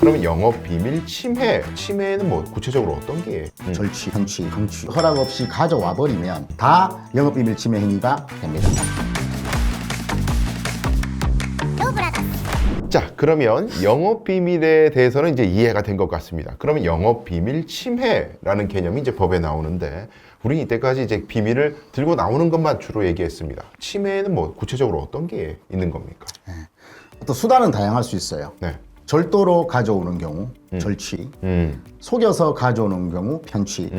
그러면 영업비밀 침해는 뭐 구체적으로 어떤 게? 절취, 편취, 강취 허락 없이 가져와 버리면 다 영업비밀 침해 행위가 됩니다. 자, 그러면 영업비밀에 대해서는 이제 이해가 된 것 같습니다. 그러면 영업비밀 침해라는 개념이 이제 법에 나오는데, 우리 이때까지 이제 비밀을 들고 나오는 것만 주로 얘기했습니다. 침해는 뭐 구체적으로 어떤 게 있는 겁니까? 또 수단은 다양할 수 있어요. 네. 절도로 가져오는 경우 절취, 속여서 가져오는 경우 편취,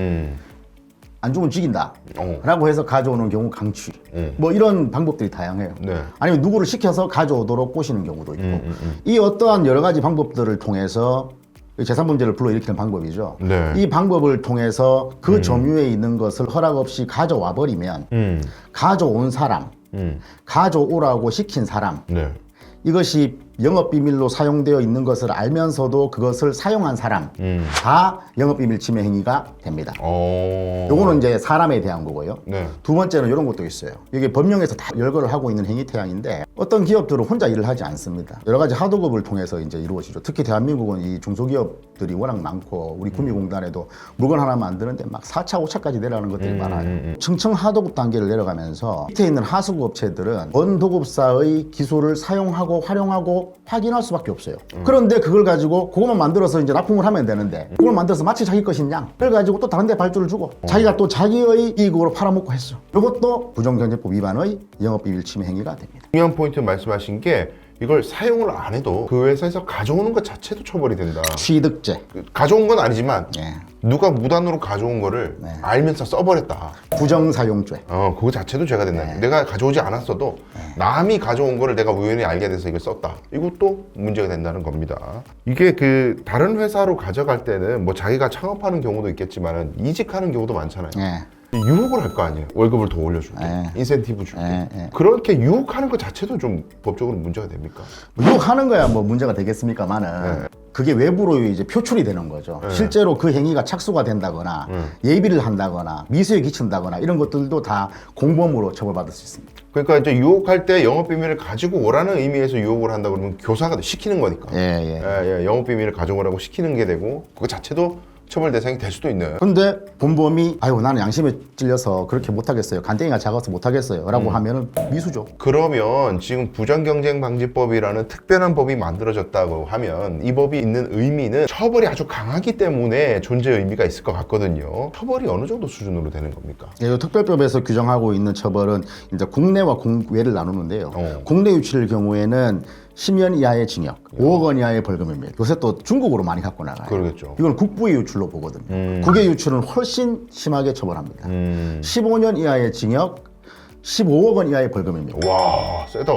안 주면 죽인다 라고 해서 가져오는 경우 강취, 뭐 이런 방법들이 다양해요. 네. 아니면 누구를 시켜서 가져오도록 꼬시는 경우도 있고, 이 어떠한 여러 가지 방법들을 통해서 재산범죄를 불러일으키는 방법이죠. 네. 이 방법을 통해서 그 점유에 있는 것을 허락 없이 가져와 버리면 가져온 사람, 가져오라고 시킨 사람, 네. 이것이 영업비밀로 사용되어 있는 것을 알면서도 그것을 사용한 사람 다 영업비밀 침해 행위가 됩니다. 요거는 이제 사람에 대한 거고요. 네. 두 번째는 이런 것도 있어요. 이게 법령에서 다 열거를 하고 있는 행위 태양인데, 어떤 기업들은 혼자 일을 하지 않습니다. 여러 가지 하도급을 통해서 이제 이루어지죠. 특히 대한민국은 이 중소기업들이 워낙 많고, 우리 구미공단에도 물건 하나 만드는데 막 4차, 5차까지 내려가는 것들이 많아요. 층층 하도급 단계를 내려가면서 밑에 있는 하수구 업체들은 원도급사의 기술을 사용하고 활용하고 확인할 수밖에 없어요. 그런데 그걸 가지고 그것만 만들어서 이제 납품을 하면 되는데, 그걸 만들어서 마치 자기 것이냐, 그걸 가지고 또 다른 데 발주를 주고 자기가 또 자기의 이익으로 팔아먹고 했어. 이것도 부정경제법 위반의 영업비밀 침해 행위가 됩니다. 중요한 포인트 말씀하신 게, 이걸 사용을 안 해도 그 회사에서 가져오는 것 자체도 처벌이 된다. 취득죄. 가져온 건 아니지만 예. 누가 무단으로 가져온 거를 알면서 써버렸다. 부정사용죄. 그거 자체도 죄가 된다. 내가 가져오지 않았어도 남이 가져온 거를 내가 우연히 알게 돼서 이걸 썼다. 이것도 문제가 된다는 겁니다. 이게 그 다른 회사로 가져갈 때는 뭐 자기가 창업하는 경우도 있겠지만 이직하는 경우도 많잖아요. 예. 유혹을 할 거 아니에요. 월급을 더 올려줄게, 인센티브 줄게. 그렇게 유혹하는 것 자체도 좀 법적으로 문제가 됩니까? 유혹하는 거야 뭐 문제가 되겠습니까만은 그게 외부로 이제 표출이 되는 거죠. 실제로 그 행위가 착수가 된다거나 예비를 한다거나 미수에 끼친다거나 이런 것들도 다 공범으로 처벌받을 수 있습니다. 그러니까 이제 유혹할 때 영업비밀을 가지고 오라는 의미에서 유혹을 한다 그러면 교사가 시키는 거니까. 영업비밀을 가져오라고 시키는 게 되고, 그거 자체도 처벌 대상이 될 수도 있는. 근데 본범이 아유 나는 양심에 찔려서 그렇게 못하겠어요, 간땡이가 작아서 못하겠어요 라고 하면은 미수죠. 그러면 지금 부정경쟁방지법이라는 특별한 법이 만들어졌다고 하면 이 법이 있는 의미는 처벌이 아주 강하기 때문에 존재 의미가 있을 것 같거든요. 처벌이 어느 정도 수준으로 되는 겁니까? 이 특별법에서 규정하고 있는 처벌은 이제 국내와 국외를 나누는데요. 국내 유치를 경우에는 10년 이하의 징역, 5억 원 이하의 벌금입니다. 요새 또 중국으로 많이 갖고 나가요. 그러겠죠. 이건 국부의 유출로 보거든요. 국외 유출은 훨씬 심하게 처벌합니다. 15년 이하의 징역, 15억 원 이하의 벌금입니다. 와, 세다.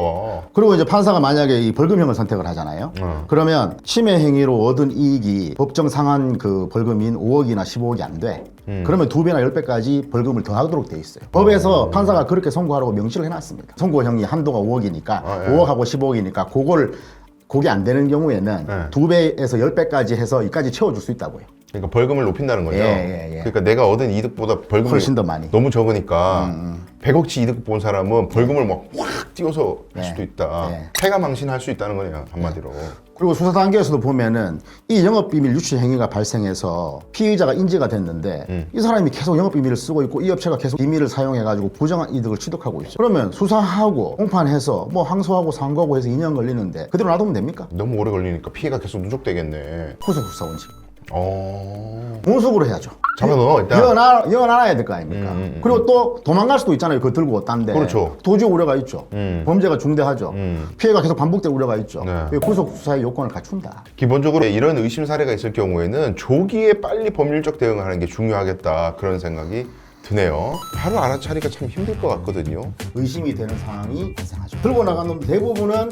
그리고 이제 판사가 만약에 이 벌금형을 선택을 하잖아요. 그러면 침해 행위로 얻은 이익이 법정 상한 그 벌금인 5억이나 15억이 안 돼. 그러면 2배나 10배까지 벌금을 더하도록 돼 있어요. 법에서 판사가 그렇게 선고하라고 명시를 해놨습니다. 선고형이 한도가 5억이니까 5억하고 15억이니까 그게 안 되는 경우에는 2배에서 10배까지 해서 이까지 채워줄 수 있다고요. 그러니까 벌금을 높인다는 거죠. 예. 그러니까 내가 얻은 이득보다 벌금이 훨씬 더 많이. 너무 적으니까 100억치 이득 본 사람은 벌금을 막 확 띄워서 할 수도 있다. 패가 망신할 수 있다는 거네요, 한마디로. 그리고 수사 단계에서도 보면은 이 영업비밀 유출 행위가 발생해서 피의자가 인지가 됐는데 이 사람이 계속 영업비밀을 쓰고 있고 이 업체가 계속 비밀을 사용해가지고 부정한 이득을 취득하고 있어요. 그러면 수사하고 공판해서 뭐 항소하고 상고하고 해서 2년 걸리는데 그대로 놔두면 됩니까? 너무 오래 걸리니까 피해가 계속 누적되겠네. 후속수사 원칙. 공속으로 해야죠. 잡아넣어, 일단. 이어놔야 될 거 아닙니까? 그리고 또 도망갈 수도 있잖아요. 그거 들고 딴데. 그렇죠. 도주 우려가 있죠. 범죄가 중대하죠. 피해가 계속 반복될 우려가 있죠. 구속 수사의 요건을 갖춘다. 기본적으로 이런 의심 사례가 있을 경우에는 조기에 빨리 법률적 대응을 하는 게 중요하겠다, 그런 생각이 드네요. 바로 알아차리기가 참 힘들 것 같거든요. 의심이 되는 상황이 발생하죠. 들고 나간 놈 대부분은